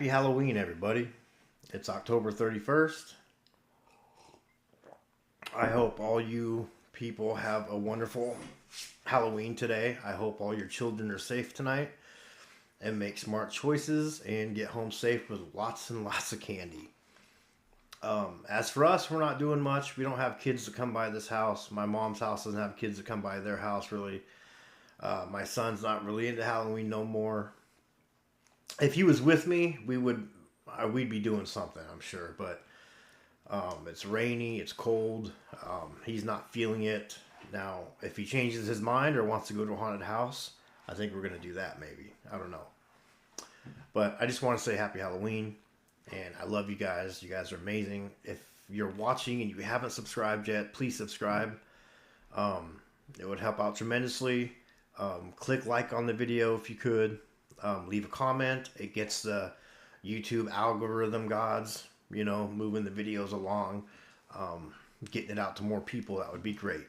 Happy Halloween, everybody. It's October 31st. I hope all you people have a wonderful Halloween today. I hope all your children are safe tonight and make smart choices and get home safe with lots and lots of candy. As for us, we're not doing much. We don't have kids to come by this house. My mom's house doesn't have kids to come by their house, really. My son's not really into Halloween no more. If he was with me, we'd be doing something, I'm sure. But it's rainy, it's cold. He's not feeling it. Now, if he changes his mind or wants to go to a haunted house, I think we're gonna do that. Maybe, I don't know. But I just want to say Happy Halloween, and I love you guys. You guys are amazing. If you're watching and you haven't subscribed yet, please subscribe. It would help out tremendously. Click like on the video if you could. Leave a comment. It gets the YouTube algorithm gods, moving the videos along, getting it out to more people. That would be great.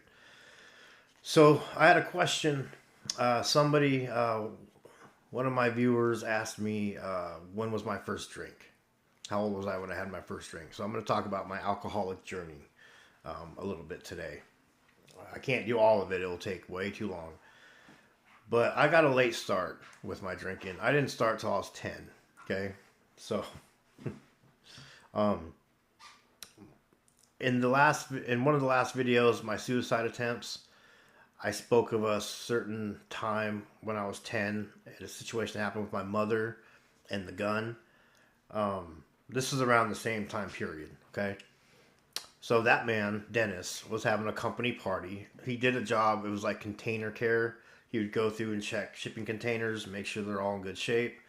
So I had a question. Somebody, one of my viewers asked me, when was my first drink? How old was I when I had my first drink? So I'm going to talk about my alcoholic journey a little bit today. I can't do all of it. It'll take way too long. But I got a late start with my drinking. I didn't start till I was 10. Okay, so in one of the last videos, my suicide attempts, I spoke of a certain time when I was 10. A situation that happened with my mother and the gun. This was around the same time period. Okay, so that man Dennis was having a company party. He did a job. It was like container care. He would go through and check shipping containers, make sure they're all in good shape,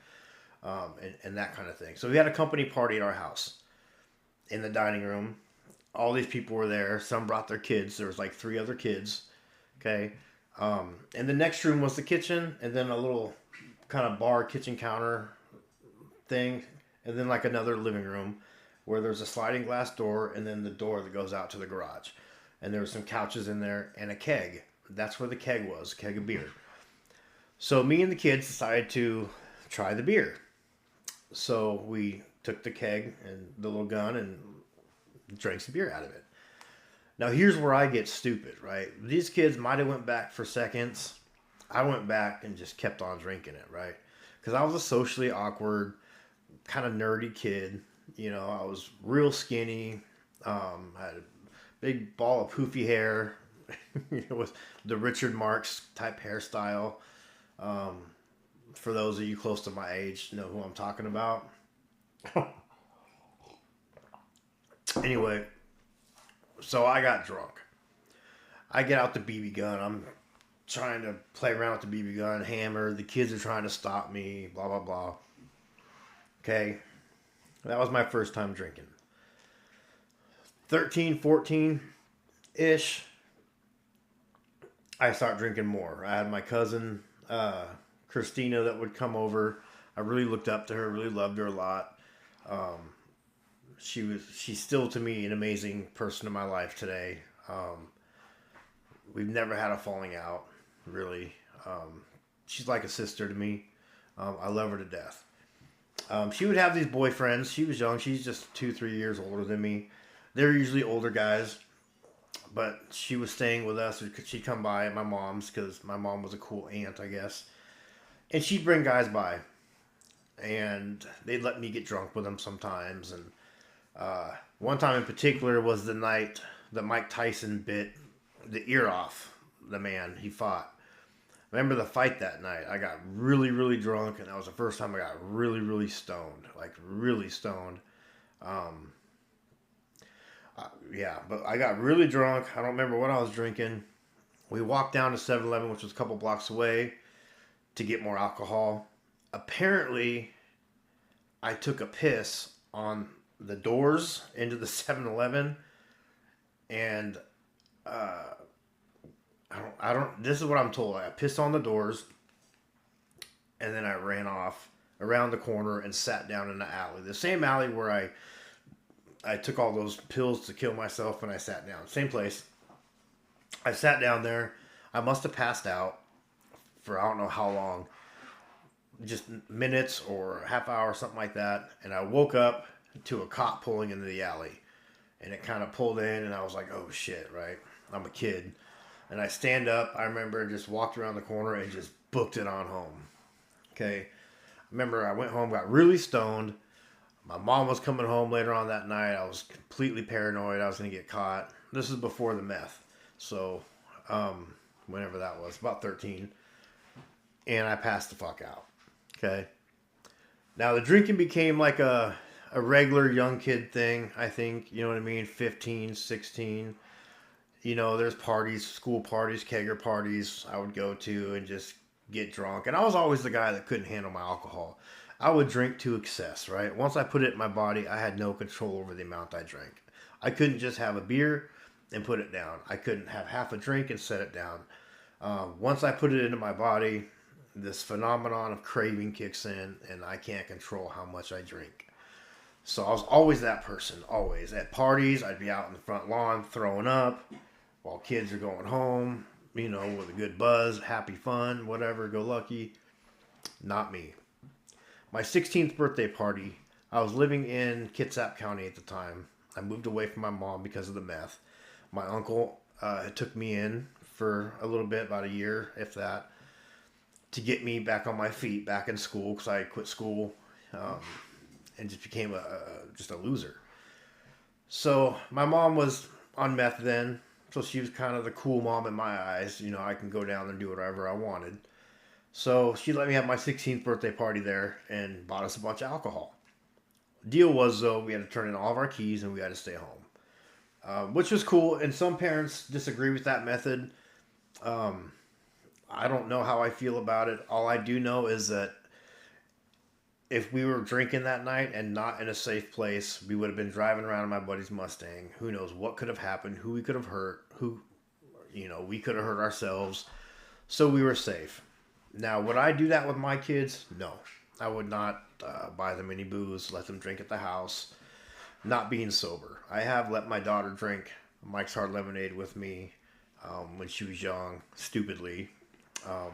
and that kind of thing. So we had a company party at our house in the dining room. All these people were there. Some brought their kids. There was like 3 other kids. Okay. And the next room was the kitchen, and then a little kind of bar kitchen counter thing, and then like another living room where there's a sliding glass door, and then the door that goes out to the garage. And there were some couches in there and a keg. That's where the keg was, a keg of beer. So me and the kids decided to try the beer. So we took the keg and the little gun and drank some beer out of it. Now here's where I get stupid, right? These kids might have went back for seconds. I went back and just kept on drinking it, right? Because I was a socially awkward, kind of nerdy kid. I was real skinny. I had a big ball of poofy hair. With the Richard Marx type hairstyle. For those of you close to my age, know who I'm talking about. Anyway, so I got drunk. I get out the BB gun. I'm trying to play around with the BB gun, hammer. The kids are trying to stop me, blah, blah, blah. Okay. That was my first time drinking. 13, 14-ish. I started drinking more. I had my cousin, Christina, that would come over. I really looked up to her, really loved her a lot. She's still to me an amazing person in my life today. We've never had a falling out, really. She's like a sister to me. I love her to death. She would have these boyfriends. She was young. She's just 2-3 years older than me. They're usually older guys. But she was staying with us. She'd come by at my mom's because my mom was a cool aunt, I guess. And she'd bring guys by. And they'd let me get drunk with them sometimes. And one time in particular was the night that Mike Tyson bit the ear off the man he fought. I remember the fight that night. I got really, really drunk. And that was the first time I got really, really stoned. Like, really stoned. Yeah, but I got really drunk. I don't remember what I was drinking. We walked down to 7-Eleven, which was a couple blocks away, to get more alcohol. Apparently, I took a piss on the doors into the 7-Eleven, and I don't. This is what I'm told. I pissed on the doors, and then I ran off around the corner and sat down in the alley, the same alley where I took all those pills to kill myself when I sat down. Same place. I sat down there. I must have passed out for I don't know how long. just minutes or a half hour, something like that. And I woke up to a cop pulling into the alley. And it kind of pulled in, and I was like, oh shit, right? I'm a kid. And I stand up. I remember just walked around the corner and just booked it on home. Okay. I remember I went home, got really stoned. My mom was coming home later on that night. I was completely paranoid I was going to get caught. This is before the meth. So, whenever that was, about 13. And I passed the fuck out. Okay. Now, the drinking became like a regular young kid thing, I think. You know what I mean? 15, 16. You know, there's parties, school parties, kegger parties I would go to and just get drunk. And I was always the guy that couldn't handle my alcohol. I would drink to excess, right? Once I put it in my body, I had no control over the amount I drank. I couldn't just have a beer and put it down. I couldn't have half a drink and set it down. Once I put it into my body, this phenomenon of craving kicks in, and I can't control how much I drink. So I was always that person, always. At parties, I'd be out in the front lawn throwing up while kids are going home, you know, with a good buzz, happy fun, whatever, go lucky. Not me. My 16th birthday party, I was living in Kitsap County at the time. I moved away from my mom because of the meth. My uncle took me in for a little bit, about a year, if that, to get me back on my feet, back in school, because I quit school and just became just a loser. So my mom was on meth then, so she was kind of the cool mom in my eyes. You know, I can go down and do whatever I wanted. So she let me have my 16th birthday party there and bought us a bunch of alcohol. Deal was, though, we had to turn in all of our keys and we had to stay home, which was cool. And some parents disagree with that method. I don't know how I feel about it. All I do know is that if we were drinking that night and not in a safe place, we would have been driving around in my buddy's Mustang. Who knows what could have happened, who we could have hurt, we could have hurt ourselves. So we were safe. Now, would I do that with my kids? No. I would not buy them any booze, let them drink at the house, not being sober. I have let my daughter drink Mike's Hard Lemonade with me when she was young, stupidly. But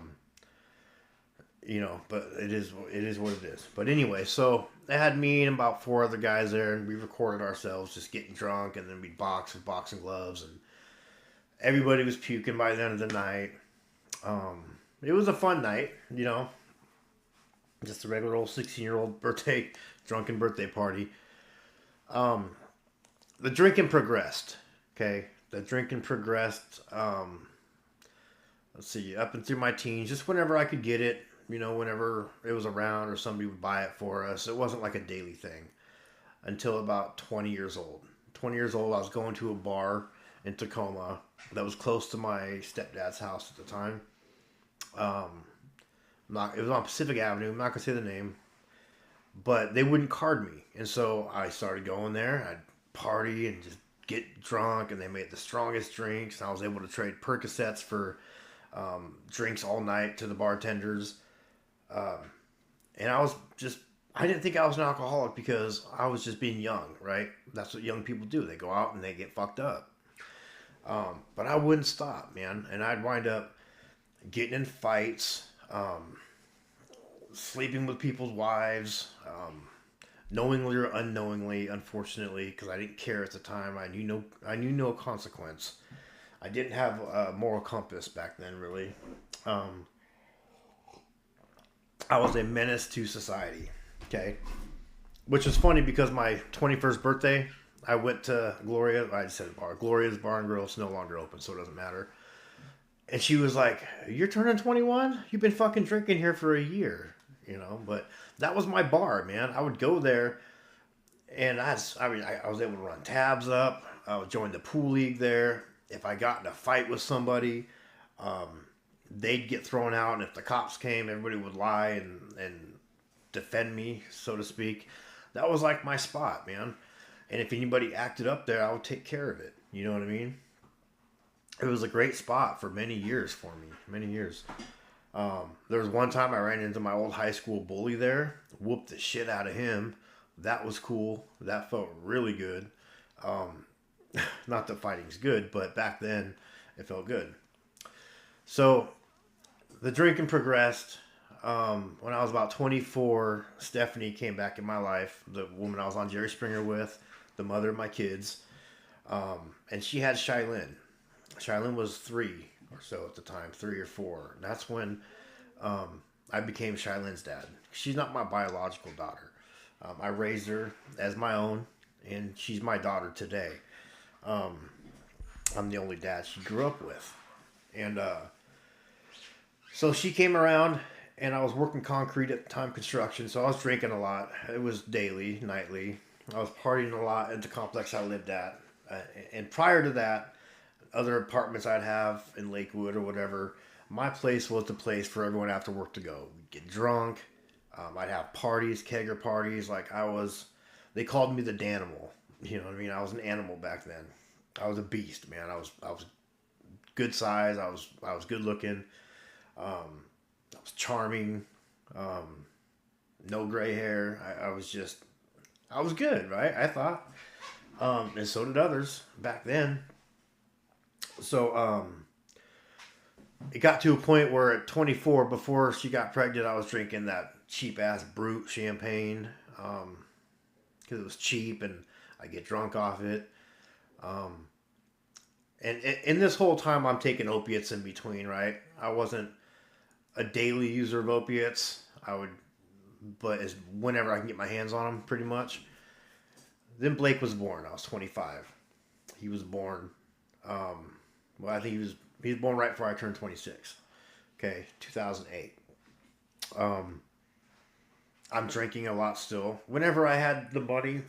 it is what it is. But anyway, so they had me and about 4 other guys there, and we recorded ourselves just getting drunk, and then we'd box with boxing gloves, and everybody was puking by the end of the night. It was a fun night, you know, just a regular old 16-year-old drunken birthday party. The drinking progressed, okay? The drinking progressed, let's see, up and through my teens, just whenever I could get it, you know, whenever it was around or somebody would buy it for us. It wasn't like a daily thing until about 20 years old. 20 years old, I was going to a bar in Tacoma that was close to my stepdad's house at the time. It was on Pacific Avenue. I'm not going to say the name. But they wouldn't card me. And so I started going there. I'd party and just get drunk. And they made the strongest drinks. And I was able to trade Percocets for drinks all night to the bartenders. And I didn't think I was an alcoholic because I was just being young, right? That's what young people do. They go out and they get fucked up. But I wouldn't stop, man. And I'd wind up getting in fights, sleeping with people's wives, knowingly or unknowingly, unfortunately, because I didn't care at the time. I knew no consequence. I didn't have a moral compass back then, really. I was a menace to society, okay? Which is funny because my 21st birthday, I went to Gloria. I just said bar. Gloria's Bar and Grill. It's no longer open, so it doesn't matter. And she was like, "You're turning 21? You've been fucking drinking here for a year." You know, but that was my bar, man. I would go there, and I was able to run tabs up. I would join the pool league there. If I got in a fight with somebody, they'd get thrown out, and if the cops came, everybody would lie and defend me, so to speak. That was like my spot, man. And if anybody acted up there, I would take care of it. You know what I mean? It was a great spot for many years for me. Many years. There was one time I ran into my old high school bully there. Whooped the shit out of him. That was cool. That felt really good. Not that fighting's good, but back then it felt good. So the drinking progressed. when I was about 24, Stephanie came back in my life, the woman I was on Jerry Springer with, the mother of my kids. And she had Shylin. Shylin was 3 or so at the time, 3 or 4. And that's when I became Shylin's dad. She's not my biological daughter. I raised her as my own, and she's my daughter today. I'm the only dad she grew up with. And so she came around, and I was working concrete at the time, construction, so I was drinking a lot. It was daily, nightly. I was partying a lot at the complex I lived at. And prior to that, other apartments I'd have in Lakewood or whatever, my place was the place for everyone after work to go. We'd get drunk. I'd have parties, kegger parties. They called me the Danimal. You know what I mean? I was an animal back then. I was a beast, man. I was good size. I was good looking. I was charming. No gray hair. I was good, right? I thought. And so did others back then. So, it got to a point where at 24, before she got pregnant, I was drinking that cheap ass Brut champagne, because it was cheap and I get drunk off it. And in this whole time, I'm taking opiates in between, right? I wasn't a daily user of opiates. But as whenever I can get my hands on them, pretty much. Then Blake was born. I was 25. He was born. I think he was born right before I turned 26. Okay, 2008. I'm drinking a lot still. Whenever I had the money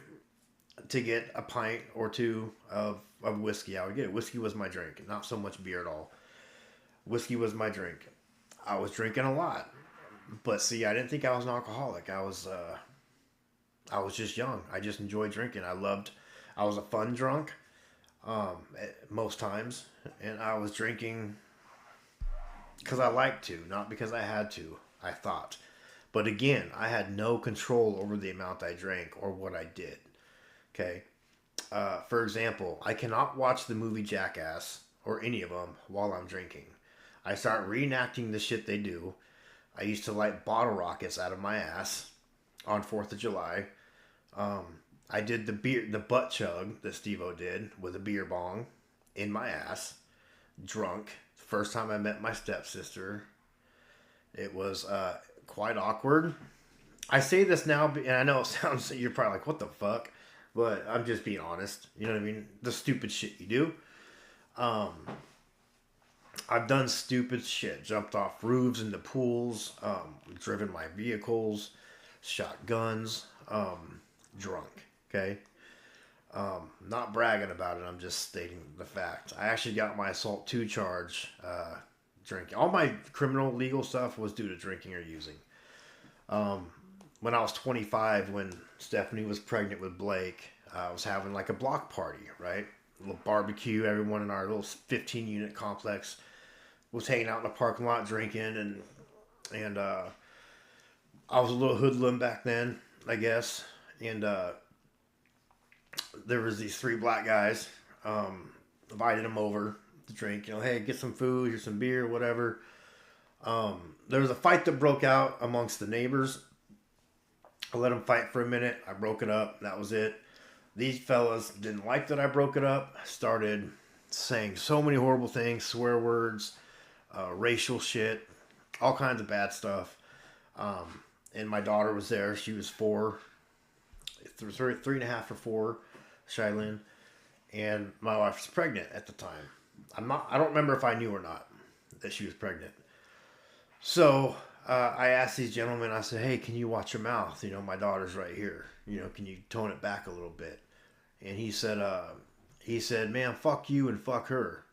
to get a pint or two of whiskey, I would get it. Whiskey was my drink, not so much beer at all. Whiskey was my drink. I was drinking a lot, but see, I didn't think I was an alcoholic. I was just young. I just enjoyed drinking. I was a fun drunk, most times, and I was drinking because I liked to, not because I had to, I thought. But again, I had no control over the amount I drank or what I did. Okay. For example, I cannot watch the movie Jackass or any of them while I'm drinking. I start reenacting the shit they do. I used to light bottle rockets out of my ass on 4th of July. I did the butt chug that Steve-O did with a beer bong in my ass, drunk. First time I met my stepsister. It was quite awkward. I say this now, and I know it sounds, you're probably like, what the fuck? But I'm just being honest. You know what I mean? The stupid shit you do. I've done stupid shit. Jumped off roofs into pools. Driven my vehicles. Shot guns. Drunk. Okay? Not bragging about it. I'm just stating the fact. I actually got my assault 2 charge drinking. All my criminal legal stuff was due to drinking or using. When I was 25, when Stephanie was pregnant with Blake, I was having like a block party, right? A little barbecue. Everyone in our little 15-unit complex was hanging out in the parking lot drinking, and I was a little hoodlum back then, I guess. And there was these 3 black guys. Invited them over to drink. You know, hey, get some food, here's some beer, whatever. There was a fight that broke out amongst the neighbors. I let them fight for a minute. I broke it up. That was it. These fellas didn't like that I broke it up. Started saying so many horrible things, swear words, racial shit, all kinds of bad stuff. And my daughter was there. She was 4, 3.5 or 4, Shylin. And my wife was pregnant at the time. I don't remember if I knew or not that she was pregnant. So I asked these gentlemen, I said, hey, can you watch your mouth? You know, my daughter's right here. You know, can you tone it back a little bit? And he said, man, fuck you and fuck her.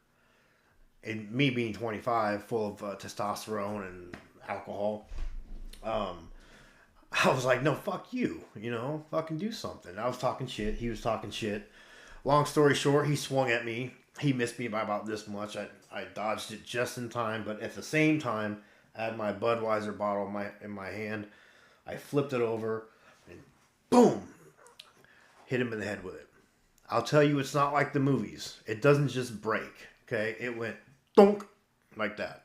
And me being 25, full of testosterone and alcohol, I was like, no, fuck you. You know, fucking do something. I was talking shit. He was talking shit. Long story short, he swung at me. He missed me by about this much. I dodged it just in time, but at the same time, I had my Budweiser bottle in my hand. I flipped it over and boom, hit him in the head with it. I'll tell you, it's not like the movies. It doesn't just break, okay? It went donk like that.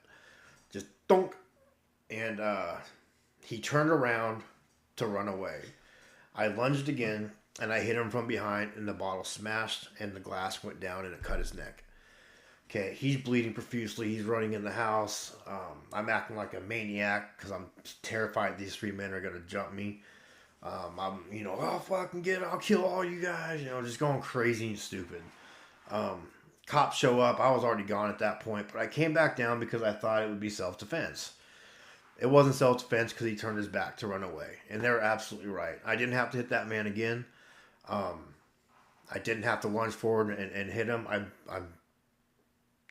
Just donk. And He turned around to run away. I lunged again, and I hit him from behind, and the bottle smashed, and the glass went down, and it cut his neck. Okay, he's bleeding profusely. He's running in the house. I'm acting like a maniac because I'm terrified these three men are going to jump me. I'm, I'll fucking I'll kill all you guys, just going crazy and stupid. Cops show up. I was already gone at that point, but I came back down because I thought it would be self-defense. It wasn't self-defense because he turned his back to run away. And they were absolutely right. I didn't have to hit that man again. I didn't have to lunge forward and hit him. I'm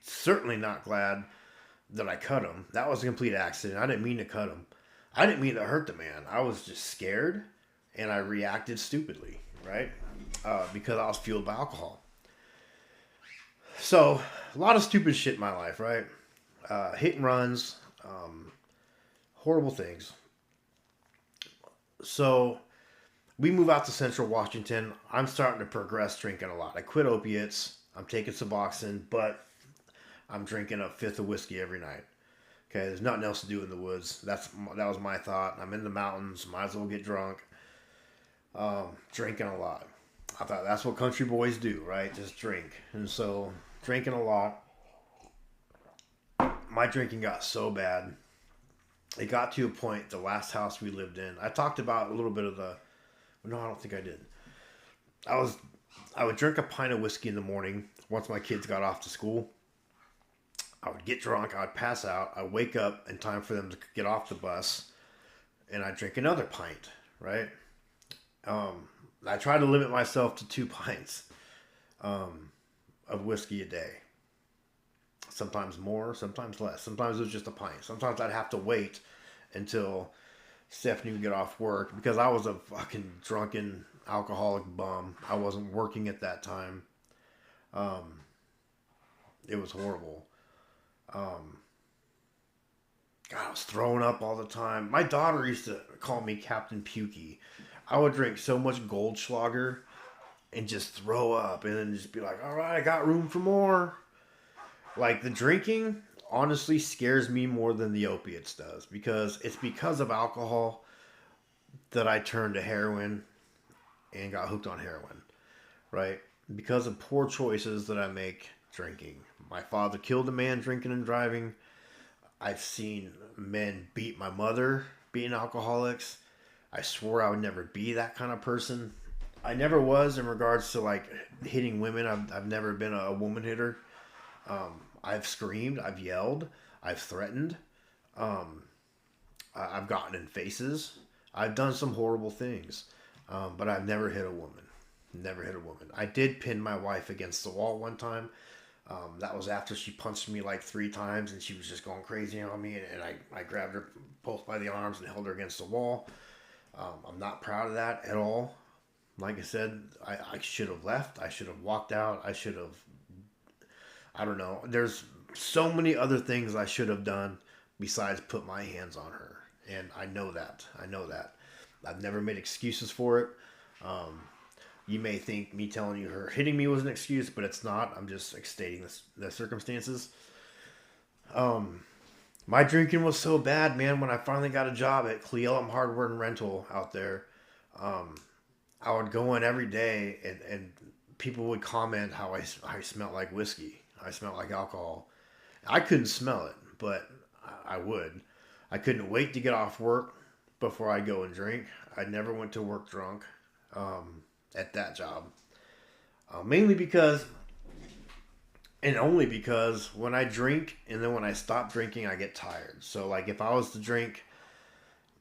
certainly not glad that I cut him. That was a complete accident. I didn't mean to cut him. I didn't mean to hurt the man. I was just scared, and I reacted stupidly, right? Because I was fueled by alcohol. So, a lot of stupid shit in my life, right? Hit and runs, horrible things. So, we move out to Central Washington. I'm starting to progress drinking a lot. I quit opiates. I'm taking Suboxone, but I'm drinking a fifth of whiskey every night. Okay, there's nothing else to do in the woods. That was my thought. I'm in the mountains. Might as well get drunk. Drinking a lot. I thought that's what country boys do, right? Just drink. And so, drinking a lot. My drinking got so bad. It got to a point, the last house we lived in. I talked about a little bit of the... No, I don't think I did. I would drink a pint of whiskey in the morning once my kids got off to school. I would get drunk, I would pass out, I'd wake up in time for them to get off the bus, and I'd drink another pint, right? I try to limit myself to 2 pints of whiskey a day. Sometimes more, sometimes less. Sometimes it was just a pint. Sometimes I'd have to wait until Stephanie would get off work because I was a fucking drunken alcoholic bum. I wasn't working at that time. It was horrible. God, I was throwing up all the time. My daughter used to call me Captain Pukey. I would drink so much Goldschlager and just throw up and then just be like, all right, I got room for more. Like, the drinking honestly scares me more than the opiates does because it's because of alcohol that I turned to heroin and got hooked on heroin, right? Because of poor choices that I make drinking. My father killed a man drinking and driving. I've seen men beat my mother being alcoholics. I swore I would never be that kind of person. I never was in regards to like hitting women. I've never been a woman hitter. I've screamed. I've yelled. I've threatened. I've gotten in faces. I've done some horrible things. But I've never hit a woman. Never hit a woman. I did pin my wife against the wall one time. That was after she punched me like 3 times and she was just going crazy on me. And I grabbed her both by the arms and held her against the wall. I'm not proud of that at all. Like I said, I should have left. I should have walked out. I should have, I don't know. There's so many other things I should have done besides put my hands on her. And I know that. I've never made excuses for it. You may think me telling you her hitting me was an excuse, but it's not. I'm just stating the circumstances. My drinking was so bad, man. When I finally got a job at Cleelum Hardware and Rental out there, I would go in every day, and people would comment how I smelled like whiskey. I smelled like alcohol. I couldn't smell it, but I would. I couldn't wait to get off work before I go and drink. I never went to work drunk. At that job. Mainly because, and only because, when I drink and then when I stop drinking, I get tired. So, like, if I was to drink,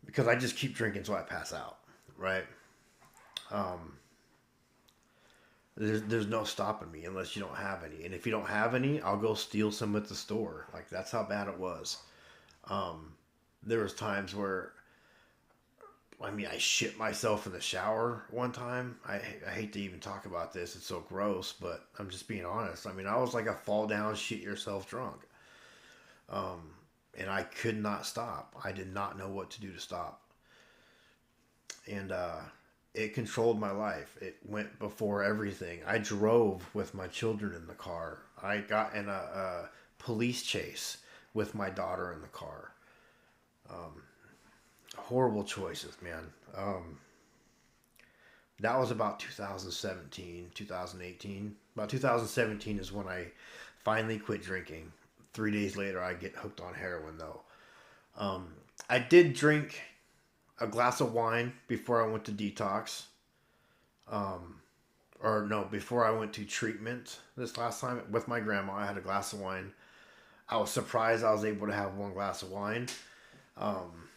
because I just keep drinking until I pass out, right? There's no stopping me unless you don't have any. And if you don't have any, I'll go steal some at the store. Like, that's how bad it was. There was times where, I shit myself in the shower one time. I hate to even talk about this. It's so gross, but I'm just being honest. I was like a fall down, shit yourself drunk. And I could not stop. I did not know what to do to stop. And it controlled my life. It went before everything. I drove with my children in the car. I got in a police chase with my daughter in the car. Horrible choices, man. That was about 2017, 2018. About 2017 is when I finally quit drinking. 3 days later, I get hooked on heroin, though. Um, I did drink a glass of wine before I went to detox. Um, or no, before I went to treatment this last time with my grandma, I had a glass of wine. I was surprised I was able to have one glass of wine. Um,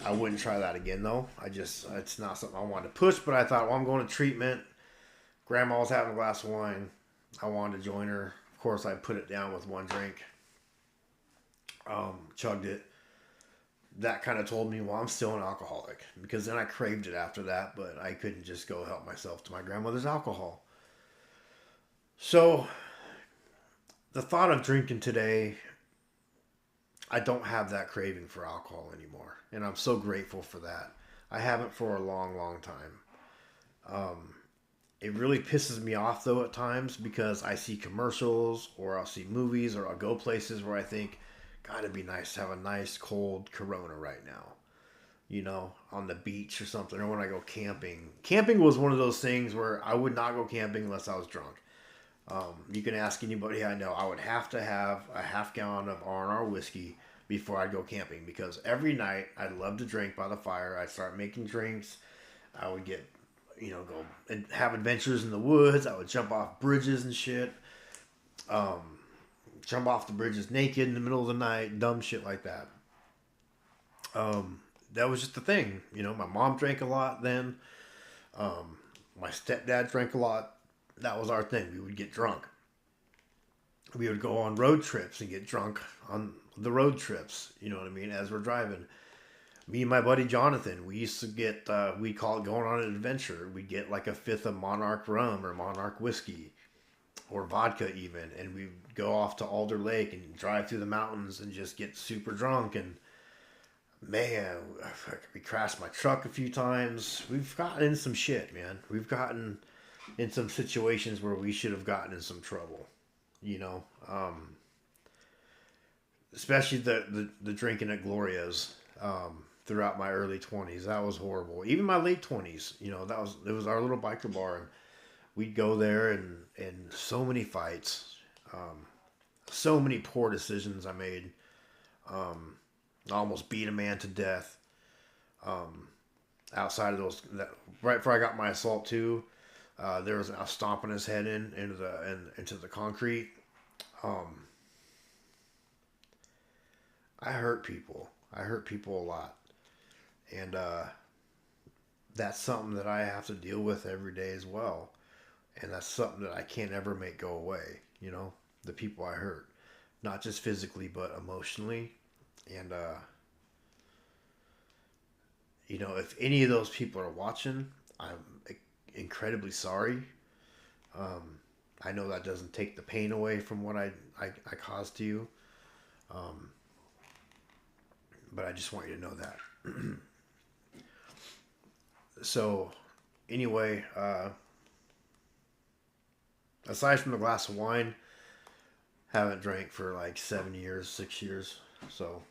I wouldn't try that again though. It's not something I wanted to push, but I thought, well, I'm going to treatment. Grandma was having a glass of wine. I wanted to join her. Of course, I put it down with one drink. Chugged it. That kind of told me, well, I'm still an alcoholic, because then I craved it after that, but I couldn't just go help myself to my grandmother's alcohol. So the thought of drinking today, I don't have that craving for alcohol anymore, and I'm so grateful for that. I haven't for a long, long time. Um, it really pisses me off though at times, because I see commercials or I'll see movies or I'll go places where I think, God, it'd be nice to have a nice cold Corona right now. On the beach or something, or when I go camping. Camping was one of those things where I would not go camping unless I was drunk. You can ask anybody I know. I would have to have a half gallon of R&R whiskey before I'd go camping, because every night I'd love to drink by the fire. I'd start making drinks. I would get, go and have adventures in the woods. I would jump off bridges and shit. Um, Jump off the bridges naked in the middle of the night. Dumb shit like that. Um, that was just the thing. My mom drank a lot then. My stepdad drank a lot. That was our thing. We would get drunk. We would go on road trips and get drunk on the road trips. You know what I mean? As we're driving. Me and my buddy Jonathan, we used to get, we call it going on an adventure. We'd get like a fifth of Monarch rum or Monarch whiskey or vodka even. And we'd go off to Alder Lake and drive through the mountains and just get super drunk. And man, we crashed my truck a few times. We've gotten in some shit, man. We've gotten in some situations where we should have gotten in some trouble, you know. Especially the drinking at Gloria's throughout my early 20s. That was horrible. Even my late 20s, it was our little biker bar, and we'd go there, and so many fights, so many poor decisions I made. I almost beat a man to death. Outside of those, right before I got my assault too, there was, I was stomping his head into the concrete. Um, I hurt people. I hurt people a lot, and that's something that I have to deal with every day as well. And that's something that I can't ever make go away. The people I hurt, not just physically but emotionally, and if any of those people are watching, I'm incredibly sorry. Um, I know that doesn't take the pain away from what I caused to you. Um, but I just want you to know that. So, anyway, aside from the glass of wine, haven't drank for like 7 years, 6 years. So,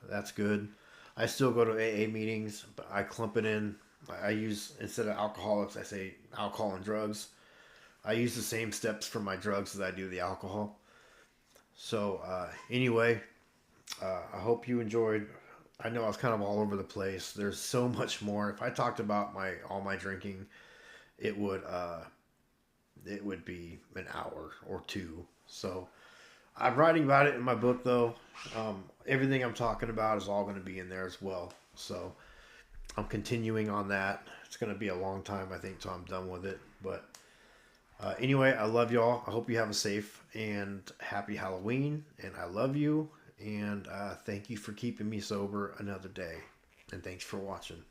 that's good. I still go to AA meetings, but I clump it in. I use, instead of alcoholics, I say alcohol and drugs. I use the same steps for my drugs as I do the alcohol. So, anyway, I hope you enjoyed. I know I was kind of all over the place. There's so much more. If I talked about all my drinking, it would be an hour or two. So I'm writing about it in my book, though. Everything I'm talking about is all going to be in there as well. So I'm continuing on that. It's going to be a long time, I think, till I'm done with it. But anyway, I love y'all. I hope you have a safe and happy Halloween. And I love you. And thank you for keeping me sober another day. And thanks for watching.